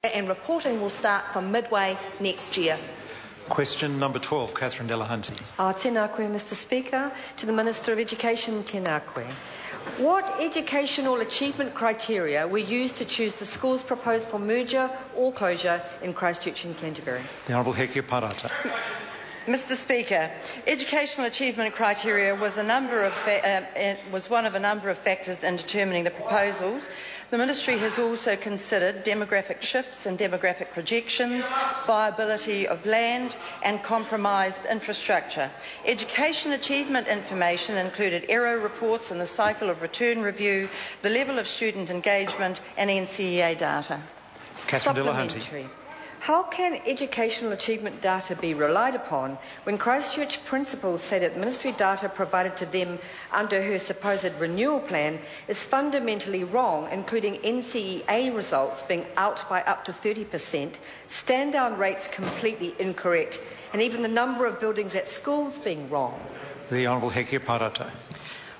and reporting will start from midway next year. Question number 12, Catherine Delahunty. Tēnā koe, Mr Speaker. To the Minister of Education, tēnā koe. What educational achievement criteria were used to choose the schools proposed for merger or closure in Christchurch and Canterbury? The Honourable Hekia Parata. Mr Speaker, educational achievement criteria was one of a number of factors in determining the proposals. The Ministry has also considered demographic shifts and demographic projections, viability of land and compromised infrastructure. Education achievement information included error reports and the cycle of return review, the level of student engagement and NCEA data. Catherine Delahunty. How can educational achievement data be relied upon when Christchurch principals say that ministry data provided to them under her supposed renewal plan is fundamentally wrong, including NCEA results being out by up to 30%, stand-down rates completely incorrect, and even the number of buildings at schools being wrong? The Honourable Hekia Parata.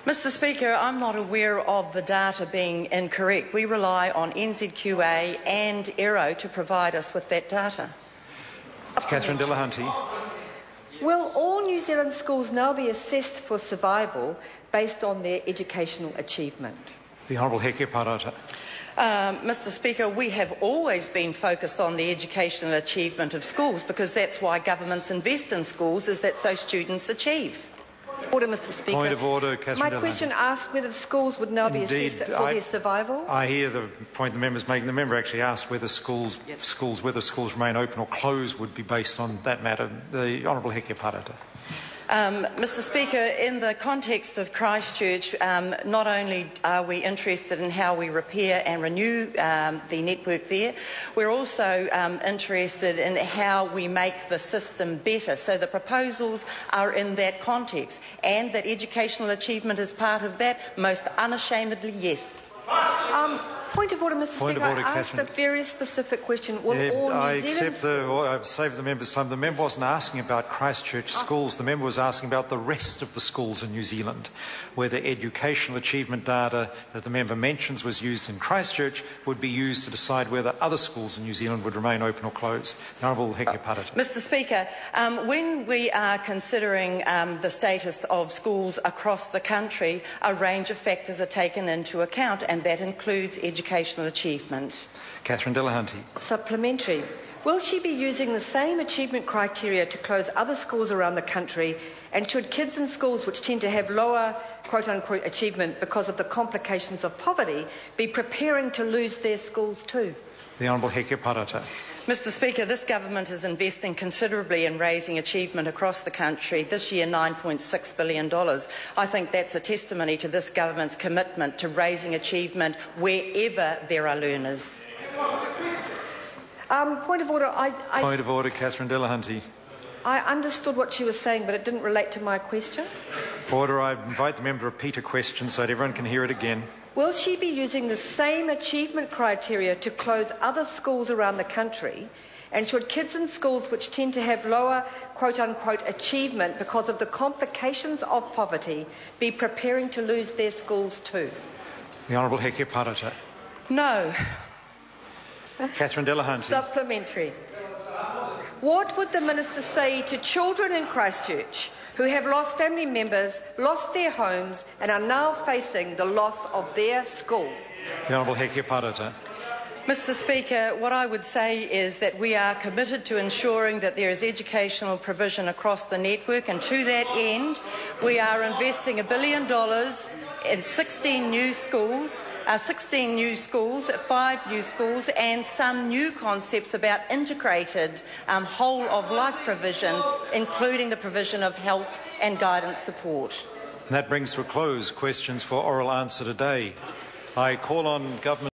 Mr Speaker, I'm not aware of the data being incorrect. We rely on NZQA and ERO to provide us with that data. Catherine Delahunty. Will all New Zealand schools now be assessed for survival based on their educational achievement? The Honourable Hekia Parata. Mr Speaker, we have always been focused on the educational achievement of schools because that's why governments invest in schools, is that so students achieve. Order, Mr Speaker. Point of order, Catherine My Delahunty. question asked whether the schools would now be assessed for their survival. I hear the point the member's making. The member actually asked whether schools remain open or closed would be based on that matter. The Honourable Hekia Parata. Mr Speaker, in the context of Christchurch, not only are we interested in how we repair and renew the network there, we're also interested in how we make the system better. So the proposals are in that context, and that educational achievement is part of that, most unashamedly, yes. Point of order, Mr Speaker. I asked a very specific question. Will all New Zealand I've saved the member's time. The member wasn't asking about Christchurch schools. The member was asking about the rest of the schools in New Zealand, whether educational achievement data that the member mentions was used in Christchurch would be used to decide whether other schools in New Zealand would remain open or closed. The Honourable Hekia Parata. Mr Speaker, when we are considering the status of schools across the country, a range of factors are taken into account, and that includes educational achievement. Catherine Delahunty. Supplementary. Will she be using the same achievement criteria to close other schools around the country, and should kids in schools which tend to have lower quote-unquote achievement because of the complications of poverty be preparing to lose their schools too? The Honourable Hekia Parata. Mr Speaker, this government is investing considerably in raising achievement across the country. This year, $9.6 billion. I think that's a testimony to this government's commitment to raising achievement wherever there are learners. Point of order. Point of order, Catherine Delahunty. I understood what she was saying, but it didn't relate to my question. Order. I invite the member to repeat a question so that everyone can hear it again. Will she be using the same achievement criteria to close other schools around the country? And should kids in schools which tend to have lower quote-unquote achievement because of the complications of poverty be preparing to lose their schools too? The Honourable Hekia Parata. No. Catherine Delahunty. Supplementary. What would the Minister say to children in Christchurch who have lost family members, lost their homes and are now facing the loss of their school? The Honourable Hekia Parata. Mr Speaker, what I would say is that we are committed to ensuring that there is educational provision across the network, and to that end we are investing $1 billion in 16 new schools, 5 new schools, and some new concepts about integrated whole-of-life provision, including the provision of health and guidance support. And that brings to a close questions for oral answer today. I call on Government